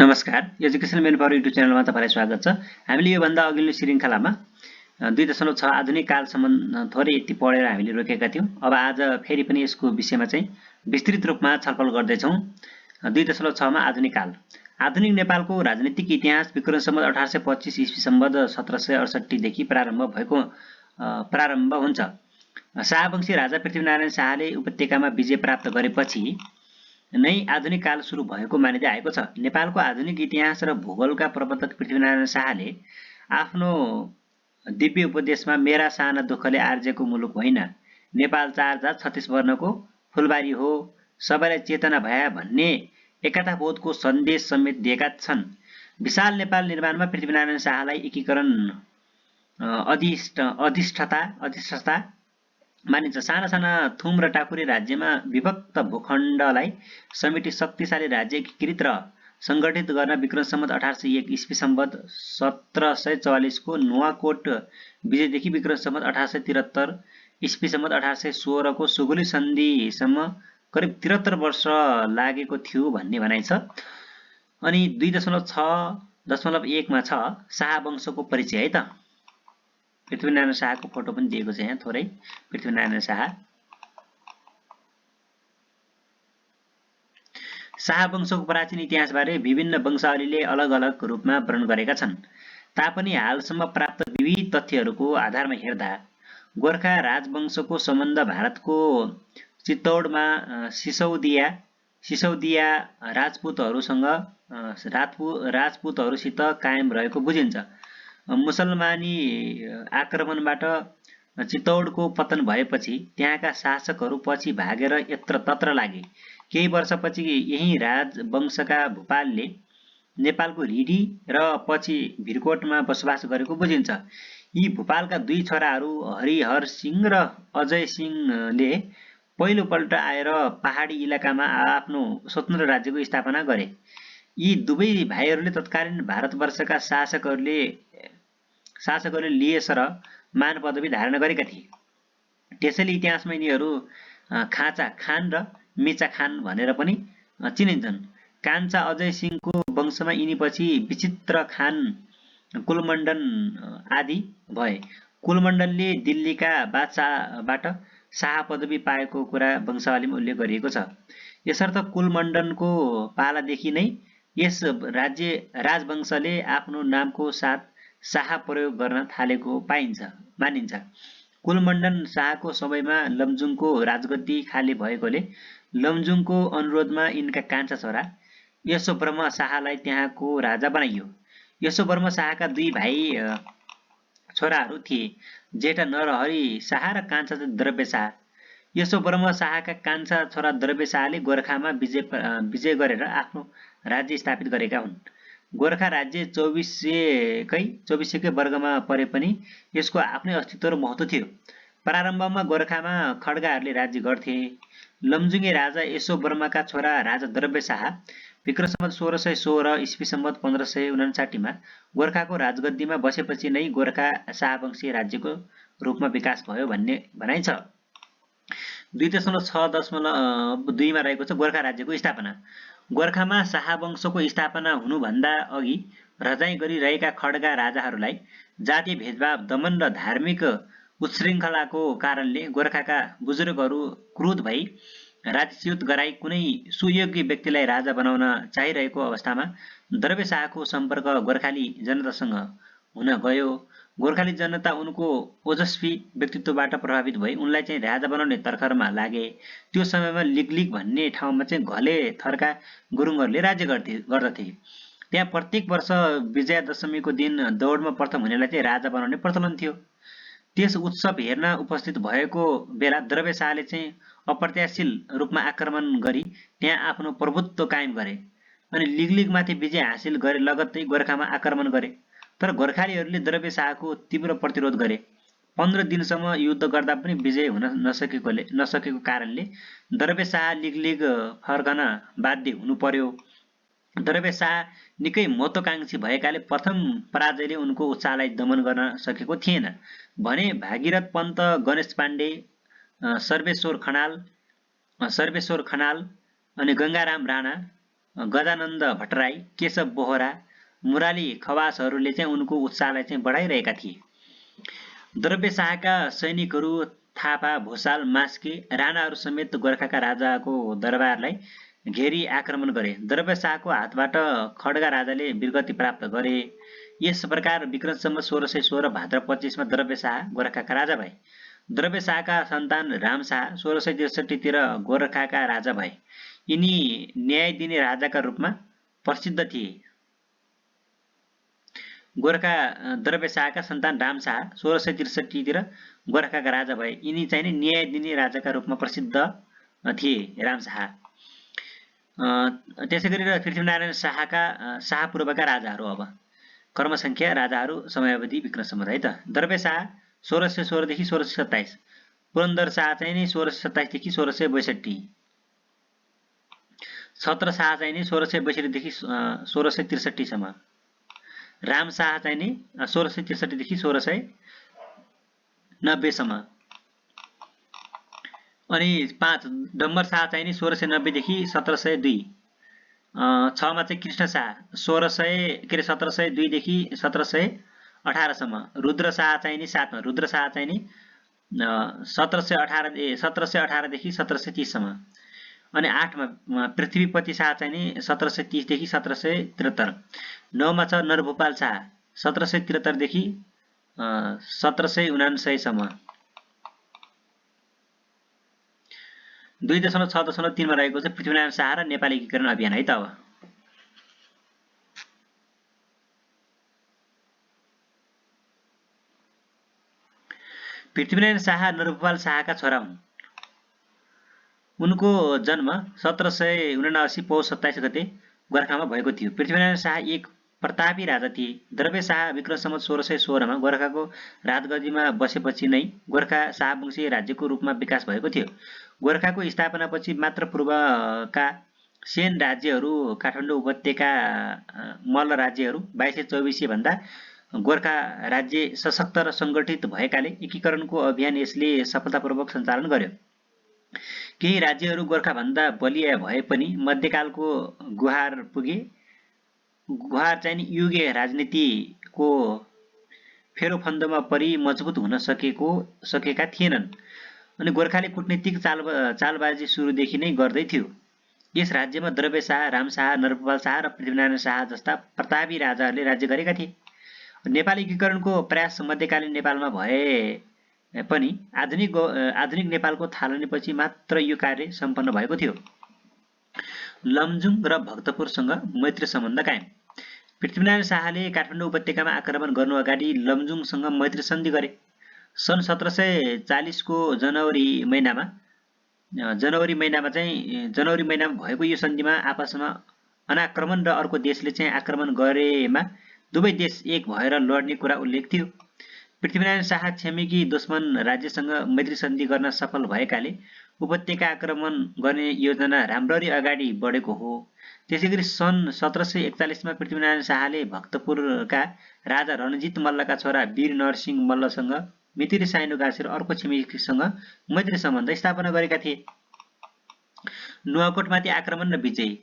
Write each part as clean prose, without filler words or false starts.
नमस्कार, education main power YouTube च्यानलमा तपाईलाई स्वागत छ। हामीले यो भन्दा अघिल्लो श्रृङ्खलामा 2.6 आधुनिक कालसम्म थोरै यति पढेर हामीले रोकेका थियौं। अब आज फेरि पनि यसको विषयमा चाहिँ विस्तृत रूपमा छलफल गर्दै छौं। 2.6 मा आधुनिक काल। आधुनिक नेपालको राजनीतिक इतिहास विक्रम सम्वत 1825 ईस्वी सम्वत 1768 देखि प्रारम्भ हुन्छ। शाहवंशी राजा पृथ्वीनारायण शाहले उपत्यकामा विजय प्राप्त गरेपछि नै आधुनिक काल सुरु भएको मानिँदै आएको छ। नेपालको आधुनिक इतिहास र भूगोलका प्रवर्तक पृथ्वीनारायण शाहले आफ्नो दिव्य उपदेशमा मेरा साना दुःखले आर्जेको मुलुक होइन, नेपाल 4 जात 36 वर्णको फुलबारी हो, सबैलाई चेतना भया भन्ने एकताबोधको सन्देश समेत दिएका छन्। विशाल नेपाल निर्माणमा पृथ्वीनारायण शाहलाई एकीकरण अधिष्ठता मानिन्छ। साना साना थुम र टाकुरी राज्यमा विभक्त भूखण्डलाई समेटी शक्तिशाली राज्य एकीकृत र संगठित गर्न विक्रम सम्वत 1801 ईस्वी सम्वत 1744 को नुवाकोट विजयदेखि विक्रम सम्वत 1873 ईस्वी सम्वत 1816 को सुगुली सन्धिसम्म करिब 73 वर्ष लागेको थियो भन्ने भनाइ छ। अनि 2.6.1 मा छ शाहवंशको परिचय है त। पृथ्वीनारायण शाहको फोटो पनि दिएको छ यहाँ थोरै। पृथ्वीनारायण शाहवंशको प्राचीन इतिहासबारे विभिन्न वंशावलीले अलग अलग रूपमा वर्णन गरेका छन्। तापनि हालसम्म प्राप्त विविध तथ्यहरूको आधारमा हेर्दा गोर्खा राजवंशको सम्बन्ध भारतको चित्तौडमा सिसौदिया राजपुतहरूसित कायम रहेको बुझिन्छ। मुसलमानी आक्रमणबाट चित्तौडको पतन भएपछि त्यहाँका शासकहरू पछि भागेर यत्रतत्र लागे। केही वर्षपछि यही राजवंशका भूपालले नेपालको रिडी र पछि भिरकोटमा बसोबास गरेको बुझिन्छ। यी भूपालका दुई छोराहरू हरिहर सिंह र अजय सिंहले पहिलो पल्ट आएर पहाडी इलाकामा आफ्नो स्वतन्त्र राज्यको स्थापना गरे। यी दुवै भाइहरूले तत्कालीन भारतवर्षका शासकहरूले लिएस र मान पदवी धारण गरेका थिए। त्यसैले इतिहासमा यिनीहरू खाँचा खान र मेचा खान भनेर पनि चिनिन्छन्। कान्छा अजय सिंहको वंशमा यिनीपछि विचित्र खान, कुलमण्डन आदि भए। कुलमण्डनले दिल्लीका बादशाहबाट शाह पदवी पाएको कुरा वंशावलीमा उल्लेख गरिएको छ। यसर्थ कुलमण्डनको पालादेखि नै यस राजवंशले आफ्नो नामको साथ शाह प्रयोग गर्न थालेको मानिन्छ। कुलमण्डन शाहको समयमा लमजुङको राजगद्दी खाली भएकोले लमजुङको अनुरोधमा यिनका कान्छा छोरा यशोवर्म शाहलाई त्यहाँको राजा बनाइयो। यशोवर्म शाहका दुई भाइ छोराहरू थिए, जेठा नरहरि शाह र कान्छा द्रव्य शाह। यशोवर्म शाहका कान्छा छोरा द्रव्य शाहले गोरखामा विजय गरेर आफ्नो राज्य स्थापित गरेका हुन्। गोरखा राज्य 2400कै वर्गमा परे पनि यसको आफ्नै अस्तित्व र महत्त्व थियो। प्रारम्भमा गोरखामा खड्गाहरूले राज्य गर्थे। लमजुङे राजा यशोवर्मका छोरा राजा द्रव्य शाह विक्रम सम्वत 1616 ईस्वी सम्वत 1559 मा गोरखाको राजगद्दीमा बसेपछि नै गोरखा शाहवंशी राज्यको रूपमा विकास भयो भन्ने भनाइ छ। 2.6.2 मा रहेको छ गोरखा राज्यको स्थापना। गोरखामा शाहवंशको स्थापना हुनुभन्दा अघि रजाई गरिरहेका खड्गा राजाहरूलाई जातीय भेदभाव, दमन र धार्मिक उच्छृङ्खलाको कारणले गोरखाका बुजुर्गहरू क्रुद्ध भई राज्यच्युत गराई कुनै सुयोग्य व्यक्तिलाई राजा बनाउन चाहिरहेको अवस्थामा द्रव्य शाहको सम्पर्क गोर्खाली जनतासँग हुन गयो। गोर्खाली जनता उनको ओजस्वी व्यक्तित्वबाट प्रभावित भई उनलाई चाहिँ राजा बनाउने तर्खरमा लागे। त्यो समयमा लिगलिग भन्ने ठाउँमा चाहिँ घले थरका गुरुङहरूले राज्य गर्दथे। त्यहाँ प्रत्येक वर्ष विजयादशमीको दिन दौडमा प्रथम हुनेलाई चाहिँ राजा बनाउने प्रचलन थियो। त्यस उत्सव हेर्न उपस्थित भएको बेला द्रव्य शाहले चाहिँ अप्रत्याशित रूपमा आक्रमण गरी त्यहाँ आफ्नो प्रभुत्व कायम गरे अनि लिगलिगमाथि विजय हासिल गरे लगत्तै गोरखामा आक्रमण गरे। तर गोर्खालीहरूले द्रव्य शाहको तीव्र प्रतिरोध गरे। 15 दिनसम्म युद्ध गर्दा पनि विजय हुन नसकेको कारणले द्रव्य शाह लिगलिग फर्कन बाध्य हुनु पर्यो। द्रव्य शाह निकै महत्त्वाकांक्षी भएकाले प्रथम पराजयले उनको उत्साहलाई दमन गर्न सकेको थिएन भने भागीरथ पन्त, गणेश पाण्डे, सर्वेश्वर खनाल अनि गंगाराम राणा गजानन्द भट्टराई, केशव बोहरा, मुराली खवासहरूले चाहिँ उनको उत्साहलाई चाहिँ बढाइरहेका थिए। द्रव्य शाहका सैनिकहरू थापा, भोसाल, मास्के, राणाहरू समेत गोर्खाका राजाको दरबारलाई घेरी आक्रमण गरे। द्रव्य शाहको हातबाट खड्गा राजाले वीरगति प्राप्त गरे। यस प्रकार विक्रम सम्वत 1616 भाद्र 25 द्रव्य शाह गोरखाका राजा भए। द्रव्य शाहका सन्तान राम शाह 1663 तिर गोरखाका राजा भए। यिनी न्याय दिने राजाका रूपमा प्रसिद्ध थिए। गोरखा द्रव्य शाहका सन्तान राम शाह 1663 तिर गोरखाका राजा भए। यिनी चाहिँ न्याय दिने राजाका रूपमा प्रसिद्ध थिए राम शाह। त्यसै गरेर पृथ्वीनारायण शाहका शाहपूर्वका राजाहरू अब कर्मसङ्ख्या राजाहरू समयावधि विक्रम सम्वत है त। द्रव्य शाह 1616 देखि 1627, पुरन्दर शाह चाहिँ नि 1627 देखि 1662, छत्र शाह चाहिँ नि 1662 देखि 1663 सम्म, राम शाह चाहिँ नि 1663 देखि 1690 सम्म, अनि 5 डम्बर शाह चाहिँ नि 1690 देखि 1702, 6 मा चाहिँ कृष्ण शाह 1702 देखि 1718 सम्म, रुद्र शाह चाहिँ नि 7 मा, रुद्र शाह चाहिँ नि 1718 देखि 1730 सम्म, अनि 8 मा पृथ्वीपति शाह चाहिँ नि 1730 देखि 1773, 9 मा छ नरभूपाल शाह 1773 देखि 1799 सम्म, 2.6.3 मा रहेको छ पृथ्वीनारायण शाह र नेपाली एकीकरण अभियान है त। अब पृथ्वीनारायण शाह नरभूपाल शाहका छोरा हुन्। उनको जन्म 1779 पौष 27 गते गोरखामा भएको थियो। पृथ्वीनारायण शाह एक प्रतापी राजा थिए। द्रव्य शाह विक्रम सम्वत 1616 मा गोरखाको राजगद्दीमा बसेपछि नै गोरखा शाहवंशीय राज्यको रूपमा विकास भएको थियो। गोरखाको स्थापनापछि मात्र पूर्वका सेन राज्यहरू, काठमाडौँ उपत्यका मल्ल राज्यहरू 2224 भन्दा गोरखा राज्य सशक्त र सङ्गठित भएकाले एकीकरणको अभियान यसले सफलतापूर्वक सञ्चालन गर्यो। केही राज्यहरू गोरखाभन्दा बलिया भए पनि मध्यकालको गुहार पुगे। गुहार चाहिँ युगे राजनीतिको फेरोफन्दमा परि मजबुत हुन सकेका थिएनन्, अनि गोरखाले कूटनीतिक चालबाजी सुरुदेखि नै गर्दै थियो। यस राज्यमा द्रव्य शाह, राम शाह, नरभूपाल शाह र पृथ्वीनारायण शाह जस्ता प्रतापी राजाहरूले राज्य गरेका थिए। नेपाली एकीकरणको प्रयास मध्यकालीन नेपालमा भए पनि आधुनिक नेपालको थालनीपछि मात्र यो कार्य सम्पन्न भएको थियो। लमजुङ र भक्तपुरसँग मैत्री सम्बन्ध कायम। पृथ्वीनारायण शाहले काठमाडौँ उपत्यकामा आक्रमण गर्नु अगाडि लमजुङसँग मैत्री सन्धि गरे। सन् 1740 को जनवरी महिनामा भएको यो सन्धिमा आपसमा अनाक्रमण र अर्को देशले चाहिँ आक्रमण गरेमा दुवै देश एक भएर लड्ने कुरा उल्लेख थियो। पृथ्वीनारायण शाह छिमेकी दुश्मन राज्यसँग मैत्री सन्धि गर्न सफल भएकाले उपत्यका आक्रमण गर्ने योजना राम्ररी अगाडि बढेको हो। त्यसैगरी सन् 1741 मा पृथ्वीनारायण शाहले भक्तपुरका राजा रणजित मल्लका छोरा वीर नरसिंह मल्लसँग मितिरी साइनो गाँसेर अर्को छिमेकीसँग मैत्री सम्बन्ध स्थापना गरेका थिए। नुवाकोटमाथि आक्रमण र विजय।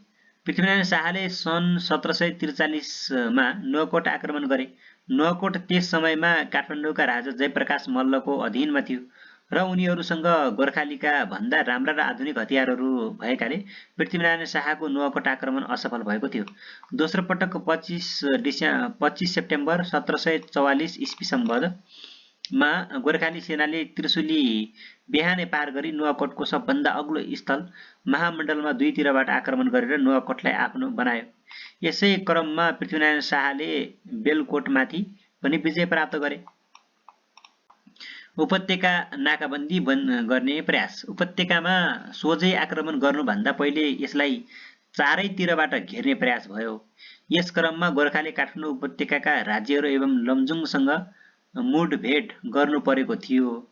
पृथ्वीनारायण शाहले सन् 1743 मा नुवाकोट आक्रमण गरे। नुवाकोट त्यस समयमा काठमाडौँका राजा जयप्रकाश मल्लको अधीनमा थियो र उनीहरूसँग गोर्खालीका भन्दा राम्रा र आधुनिक हतियारहरू भएकाले पृथ्वीनारायण शाहको नुवाकोट आक्रमण असफल भएको थियो। दोस्रो पटक 25 सेप्टेम्बर 1744 ईस्वी सम्बन्धमा गोर्खाली सेनाले त्रिशुली बिहानै पार गरी नुवाकोटको सबभन्दा अग्लो स्थल महामण्डलमा दुईतिरबाट आक्रमण गरेर नुवाकोटलाई आफ्नो बनायो। यसै क्रममा पृथ्वीनारायण शाहले बेलकोटमाथि पनि विजय प्राप्त गरे। उपत्यका नाकाबन्दी गर्ने प्रयास। उपत्यकामा सोझै आक्रमण गर्नुभन्दा पहिले यसलाई चारैतिरबाट घेर्ने प्रयास भयो। यस क्रममा गोरखाले काठमाडौँ उपत्यकाका राज्यहरू एवं लमजुङसँग मुठभेड गर्नु परेको थियो।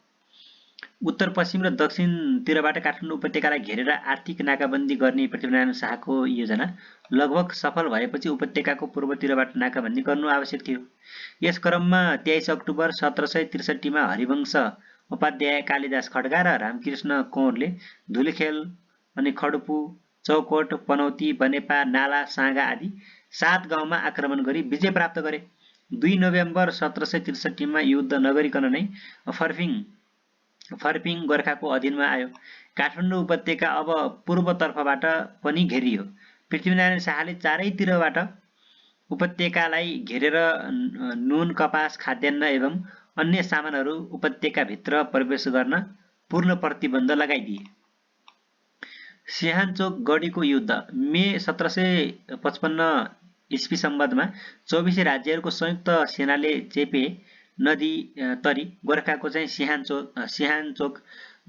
उत्तर पश्चिम र दक्षिणतिरबाट काठमाडौँ उपत्यकालाई घेरेर आर्थिक नाकाबन्दी गर्ने पृथ्वीनारायण शाहको योजना लगभग सफल भएपछि उपत्यकाको पूर्वतिरबाट नाकाबन्दी गर्नु आवश्यक थियो। यस क्रममा 23 अक्टोबर 1763 मा हरिवंश उपाध्याय, कालिदास खड्का र रामकृष्ण कौरले धुलिखेल अनि खडपु चौकोट, पनौती, बनेपा, नाला, साँगा आदि 7 गाउँमा आक्रमण गरी विजय प्राप्त गरे। 2 नोभेम्बर 1763 मा युद्ध नगरिकन नै फर्पिङ गोर्खाको अधीनमा आयो। काठमाडौँ उपत्यका अब पूर्वतर्फबाट पनि घेरियो। पृथ्वीनारायण शाहले चारैतिरबाट उपत्यकालाई घेरेर नुन, कपास, खाद्यान्न एवं अन्य सामानहरू उपत्यकाभित्र प्रवेश गर्न पूर्ण प्रतिबन्ध लगाइदिए। सिंहानचोक गढीको युद्ध मे 1755 इस्वी सम्बन्धमा 24 राज्यहरूको संयुक्त सेनाले चेपे नदी तरी गोर्खाको चाहिँ सिंहानचोक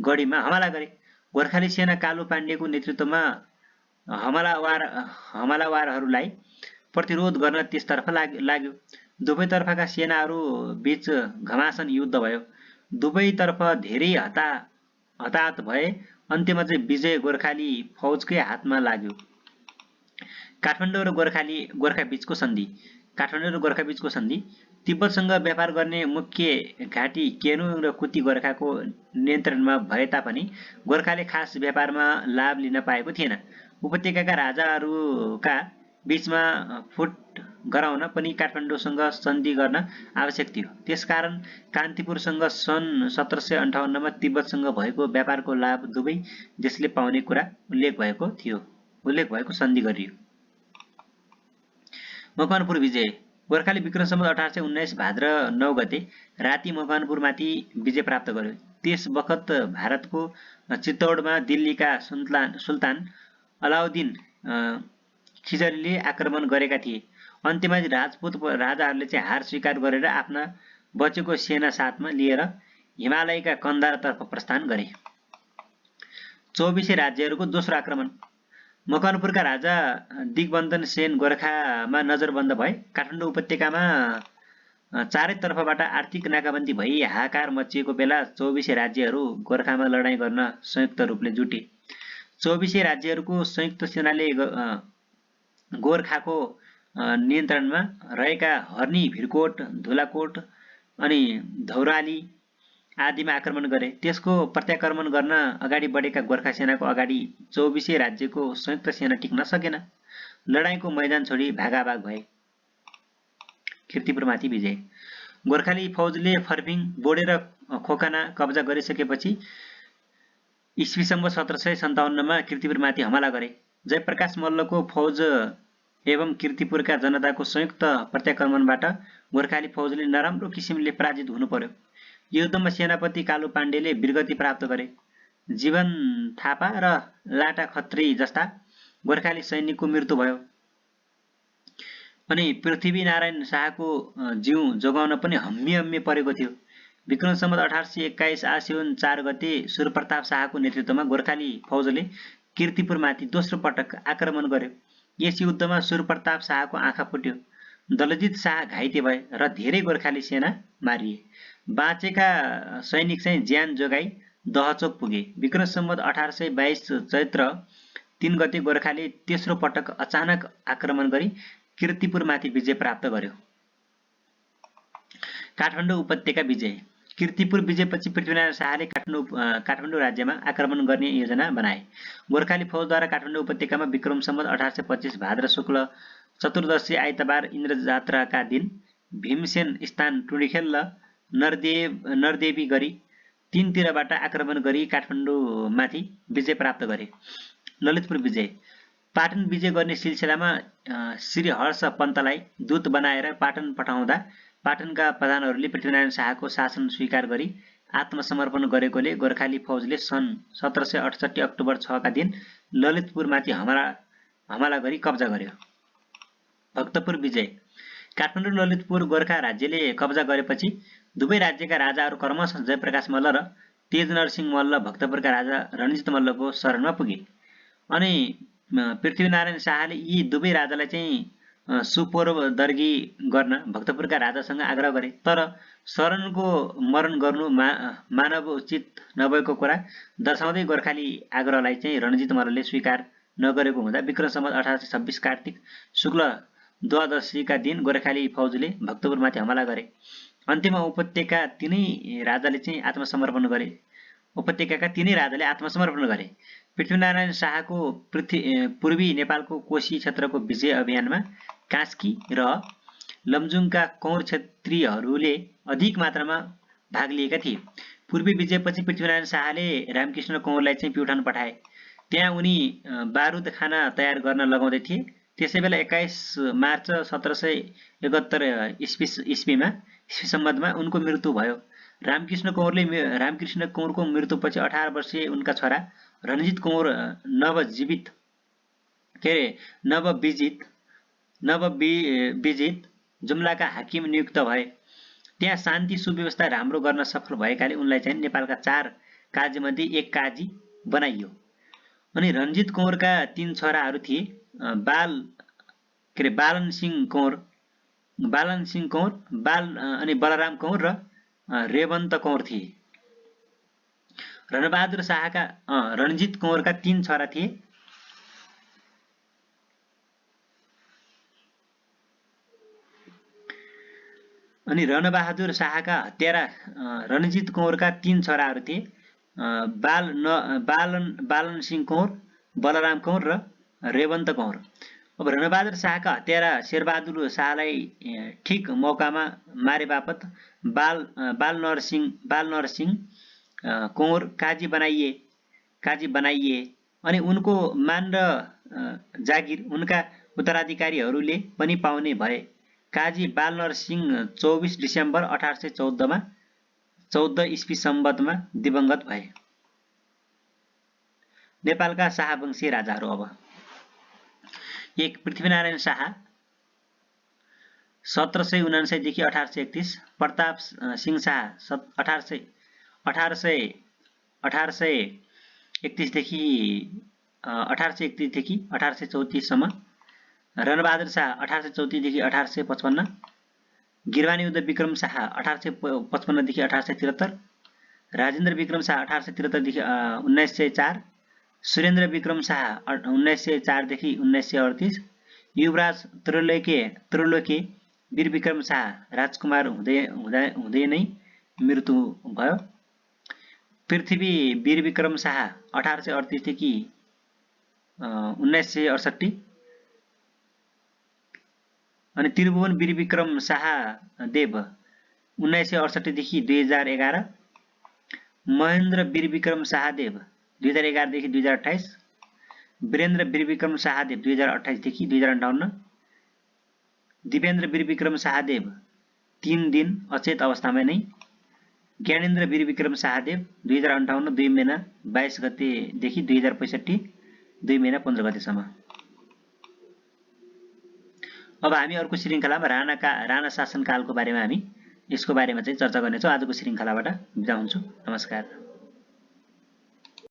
गढीमा हमला गरे। गोर्खाली सेना कालु पाण्डेको नेतृत्वमा हमलावारहरूलाई प्रतिरोध गर्न त्यसतर्फ लाग्यो। दुवैतर्फका सेनाहरू बीच घमासान युद्ध भयो। दुवैतर्फ धेरै हताहत भए। अन्त्यमा चाहिँ विजय गोर्खाली फौजकै हातमा लाग्यो। काठमाडौँ र गोर्खा बीचको सन्धि। काठमाडौँ र गोर्खा बीचको सन्धि तिब्बतसँग व्यापार गर्ने मुख्य घाटी केनु र कुती गोर्खाको नियन्त्रणमा भए तापनि गोर्खाले खास व्यापारमा लाभ लिन पाएको थिएन। उपत्यकाका राजाहरूका बीचमा फुट गराउन पनि काठमाडौँसँग सन्धि गर्न आवश्यक थियो। त्यसकारण कान्तिपुरसँग सन् 1758 मा तिब्बतसँग भएको व्यापारको लाभ दुवै देशले पाउने कुरा उल्लेख भएको सन्धि गरियो। मकवानपुर विजय। गोर्खाले विक्रम सम्वत 1819 भाद्र 9 गते राति मकवानपुरमाथि विजय प्राप्त गर्यो। त्यस बखत भारतको चित्तौडमा दिल्लीका सुल्तान अलाउद्दिन खिजरीले आक्रमण गरेका थिए। अन्त्यमा राजपूत राजाहरूले चाहिँ हार स्वीकार गरेर आफ्ना बचेको सेना साथमा लिएर हिमालयका कन्दारतर्फ प्रस्थान गरे। 24 राज्यहरूको दोस्रो आक्रमण। मकवानपुरका राजा दिग्बन्धन सेन गोर्खामा नजरबन्द भए। काठमाडौँ उपत्यकामा चारैतर्फबाट आर्थिक नाकाबन्दी भई हाहाकार मचिएको बेला 24 राज्यहरू गोर्खामा लडाईँ गर्न संयुक्त रूपले जुटे। 24 राज्यहरूको संयुक्त सेनाले गोर्खाको नियन्त्रणमा रहेका हर्नी, भिरकोट, धुलाकोट अनि धौराली आदिमा आक्रमण गरे। त्यसको प्रत्याक्रमण गर्न अगाडि बढेका गोर्खा सेनाको अगाडि 24 राज्यको संयुक्त सेना टिक्न सकेन। लडाईँको मैदान छोडी भागाभाग भए। किर्तिपुरमाथि विजय। गोर्खाली फौजले फर्पिङ, बोडे र खोकना कब्जा गरिसकेपछि इस्वी सम्वत 1757 मा किर्तिपुरमाथि हमला गरे। जयप्रकाश मल्लको फौज एवं किर्तिपुरका जनताको संयुक्त प्रत्याक्रमणबाट गोर्खाली फौजले नराम्रो किसिमले पराजित हुनु पर्यो। युद्धमा सेनापति कालु पाण्डेले वीरगति प्राप्त गरे। जीवन थापा र लाटा खत्री जस्ता गोर्खाली सैनिकको मृत्यु भयो। अनि पृथ्वीनारायण शाहको जीव जोगाउन पनि हम्मे परेको थियो। विक्रम सम्वत 1821 आश्विन 4 गते सूर्यप्रताप शाहको नेतृत्वमा गोर्खाली फौजले किर्तिपुरमाथि दोस्रो पटक आक्रमण गर्यो। यस युद्धमा सूर्यप्रताप शाहको आँखा फुट्यो। दलजित शाह घाइते भए र धेरै गोर्खाली सेना मारिए। बाँचेका सैनिक चाहिँ ज्यान जोगाई दहचोक पुगे। विक्रम सम्वत 1822 चैत्र 3 गते गोर्खाले तेस्रो पटक अचानक आक्रमण गरी किर्तिपुरमाथि विजय प्राप्त गर्यो। काठमाडौँ उपत्यका विजय। किर्तिपुर विजयपछि पृथ्वीनारायण शाहले काठमाडौँ राज्यमा आक्रमण गर्ने योजना बनाए। गोर्खाली फौजद्वारा काठमाडौँ उपत्यकामा विक्रम सम्वत 1825 भाद्र शुक्ल चतुर्दशी आइतबार इन्द्रजात्राका दिन भीमसेन स्थान टुँडिखेल र नरदेवी गरी तीनतिरबाट आक्रमण गरी काठमाडौँमाथि विजय प्राप्त गरे। ललितपुर विजय। पाटन विजय गर्ने सिलसिलामा श्री हर्ष पन्तलाई दूत बनाएर पाटन पठाउँदा पाटनका प्रधानहरूले पृथ्वीनारायण शाहको शासन स्वीकार गरी आत्मसमर्पण गरेकोले गोर्खाली फौजले सन् 1768 अक्टोबर 6 का दिन ललितपुरमाथि हमला गरी कब्जा गर्यो। भक्तपुर विजय। काठमाडौँ ललितपुर गोर्खा राज्यले कब्जा गरेपछि दुवै राज्यका राजाहरू क्रमशः जयप्रकाश मल्ल र तेजनरसिंह मल्ल भक्तपुरका राजा रणजित मल्लको शरणमा पुगे। अनि पृथ्वीनारायण शाहले यी दुवै राजालाई चाहिँ सुपूर्वदर्गी गर्न भक्तपुरका राजासँग आग्रह गरे। तर शरणको मरण गर्नु मानवोचित नभएको कुरा दर्शाउँदै गोर्खाली आग्रहलाई चाहिँ रणजित मल्लले स्वीकार नगरेको हुँदा विक्रम सम्वत 1826 कार्तिक शुक्ल द्वादशीका दिन गोर्खाली फौजले भक्तपुरमाथि हमला गरे। अन्त्यमा उपत्यकाका तिनै राजाले आत्मसमर्पण गरे। पृथ्वीनारायण शाहको पूर्वी नेपालको कोशी क्षेत्रको विजय अभियानमा कास्की र लमजुङका कौर क्षेत्रीहरूले अधिक मात्रामा भाग लिएका थिए। पूर्वी विजयपछि पृथ्वीनारायण शाहले रामकृष्ण कौरलाई चाहिँ प्युठान पठाए। त्यहाँ उनी बारुद खाना तयार गर्न लगाउँदै थिए। त्यसैबेला 21 मार्च 1771 इस्वी सम्बन्धमा उनको मृत्यु भयो। रामकृष्ण कौरको मृत्युपछि 18 वर्षीय उनका छोरा रणजित कौर नवविजित जुम्लाका हाकिम नियुक्त भए। त्यहाँ शान्ति सुव्यवस्था राम्रो गर्न सफल भएकाले उनलाई चाहिँ नेपालका 4 काजीमध्ये एक काजी बनाइयो। अनि रणजित कौरका 3 छोराहरू थिए, बालन सिंह कौर, अनि बलराम कौर र रेवन्त कौर थिए। रणजित कौरका 3 छोरा थिए, अनि रणबहादुर शाहका हत्यारा रणजित कौरका 3 छोराहरू थिए, बालन सिंह कौर, बलराम कौर र रेवन्त कौर। अब रणबहादुर शाहका हत्यारा शेरबहादुर शाहलाई ठिक मौकामा मारे बापत बाल नरसिंह कौर काजी बनाइए अनि उनको मान र जागिर उनका उत्तराधिकारीहरूले पनि पाउने भए। काजी बाल नरसिंह 24 डिसेम्बर 1814 इस्वी सम्बन्धमा दिवंगत भए। नेपालका शाहवंशीय राजाहरू। अब 1 पृथ्वीनारायण शाह 1779 देखि 1831, प्रताप सिंह शाह 1831 देखि 1834 सम्म, रणबहादुर शाह 1834 देखि 1855, गिरवानी युद्ध विक्रम शाह 1855 देखि 1873, राजेन्द्र विक्रम शाह 1873 देखि 1904, सुरेन्द्र विक्रम शाह 1904 देखि 1938, युवराज त्रिलोके वीर विक्रम शाह राजकुमार हुँदै नै मृत्यु भयो। पृथ्वी वीर विक्रम शाह 1838 देखि 1968, अनि त्रिभुवन वीर विक्रम शाहदेव 1968 देखि 2011, महेन्द्र वीर विक्रम शाहदेव 2011 देखि 2028, वीरेन्द्र वीर विक्रम शाहदेव 2028 देखि 2058, दिपेन्द्र वीर विक्रम शाहदेव 3 दिन अचेत अवस्थामा नै, ज्ञानेन्द्र वीर विक्रम शाहदेव 2058 2 महिना 22 गतेदेखि 2065 2 महिना 15 गतेसम्म। अब हामी अर्को श्रृङ्खलामा राणा शासनकालको बारेमा हामी यसको बारेमा चाहिँ चर्चा गर्नेछौँ। आजको श्रृङ्खलाबाट बिदा हुन्छु। नमस्कार।